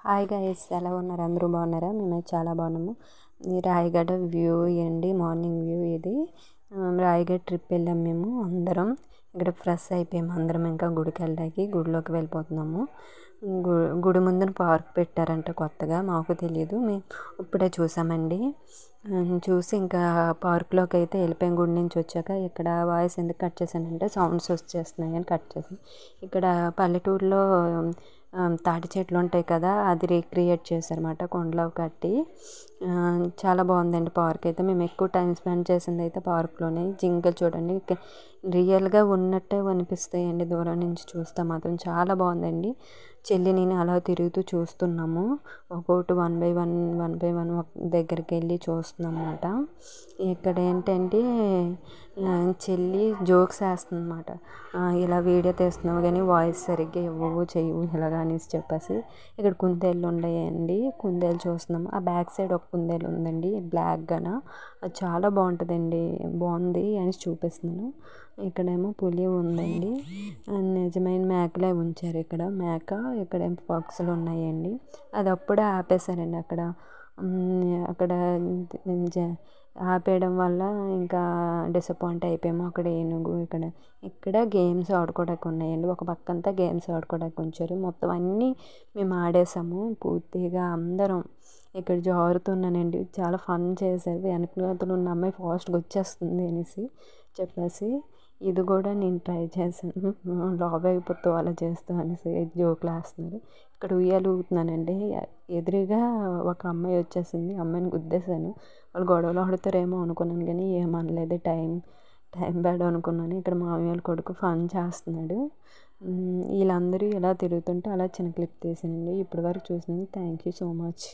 Hi guys, ఎలా ఉన్నారు? అందరూ బాగున్నారా? మేమైతే చాలా బాగున్నాము. ఈ రాయగడ వ్యూ అండి, మార్నింగ్ వ్యూ ఇది. రాయగడ ట్రిప్ వెళ్ళాం మేము అందరం. ఇక్కడ ఫ్రెష్ అయిపోయాము అందరం. ఇంకా గుడికి వెళ్ళడానికి గుడిలోకి వెళ్ళిపోతున్నాము. గుడి ముందున పార్క్ పెట్టారంట కొత్తగా, మాకు తెలియదు. మేము ఇప్పుడే చూసామండి. చూసి ఇంకా పార్క్లోకి అయితే వెళ్ళిపోయాం. గుడి నుంచి వచ్చాక ఇక్కడ వాయిస్ ఎందుకు కట్ చేశానంటే సౌండ్స్ వచ్చేస్తున్నాయి అని కట్ చేశాను. ఇక్కడ పల్లెటూరులో తాటి చెట్లు ఉంటాయి కదా, అది రీక్రియేట్ చేశారన్నమాట కొండలో కట్టి. చాలా బాగుందండి పార్క్ అయితే. మేము ఎక్కువ టైం స్పెండ్ చేసింది అయితే పార్క్లోనే. జింకలు చూడండి రియల్గా ఉన్నట్టే అనిపిస్తాయండి, దూరం నుంచి చూస్తే మాత్రం చాలా బాగుందండి. చెల్లి నేను అలా తిరుగుతూ చూస్తున్నాము. ఒక్కొక్కటి వన్ బై వన్ దగ్గరికి వెళ్ళి చూస్తున్నాం అన్నమాట. ఇక్కడ ఏంటంటే చెల్లి జోక్స్ వేస్తుంది అన్నమాట. ఇలా వీడియో తీస్తున్నావు కానీ వాయిస్ సరిగ్గా ఇవ్వవు చెయ్యవు ఇలాగా అనేసి చెప్పేసి. ఇక్కడ కుందేళ్ళు ఉన్నాయండి, కుందేలు చూస్తున్నాము. ఆ బ్యాక్ సైడ్ ఒక కుందేలు ఉందండి బ్లాక్గాన, అది చాలా బాగుంటుందండి, బాగుంది అని చూపిస్తున్నాను. ఇక్కడేమో పులి ఉందండి, నిజమైన మేకలే ఉంచారు ఇక్కడ. మేక ఇక్కడేమో పక్షులు ఉన్నాయండి. అది అప్పుడే ఆపేశారండి అక్కడ. అక్కడ ఆపేయడం వల్ల ఇంకా డిసప్పాయింట్ అయిపోయాము. అక్కడ ఏనుగు, ఇక్కడ గేమ్స్ ఆడుకోవడానికి ఉన్నాయండి. ఒక పక్కంతా గేమ్స్ ఆడుకోవడానికి ఉంచారు. మొత్తం అన్నీ మేము ఆడేసాము పూర్తిగా అందరం. ఇక్కడ జారుతున్నానండి, చాలా ఫన్ చేశారు. వెనకలో ఉన్న అమ్మాయి ఫాస్ట్గా వచ్చేస్తుంది అనేసి చెప్పేసి ఇది కూడా నేను ట్రై చేశాను. లావ్ అయిపోతావు అలా చేస్తావు అనేసి జోకులు వేస్తున్నారు. ఇక్కడ ఉయ్యాలు ఊగుతున్నానండి. ఎదురుగా ఒక అమ్మాయి వచ్చేసింది, అమ్మాయిని గుద్దేశాను. వాళ్ళు గొడవలు ఆడుతారేమో అనుకున్నాను కానీ ఏమనలేదు. టైం బ్యాడ్ అనుకున్నాను. ఇక్కడ మామయ్య వాళ్ళ కొడుకు ఫన్ చేస్తున్నాడు. వీళ్ళందరూ ఇలా తిరుగుతుంటే అలా చిన్న క్లిప్ తీసానండి. ఇప్పటి వరకు చూసినందుకు థ్యాంక్ యూ సో మచ్.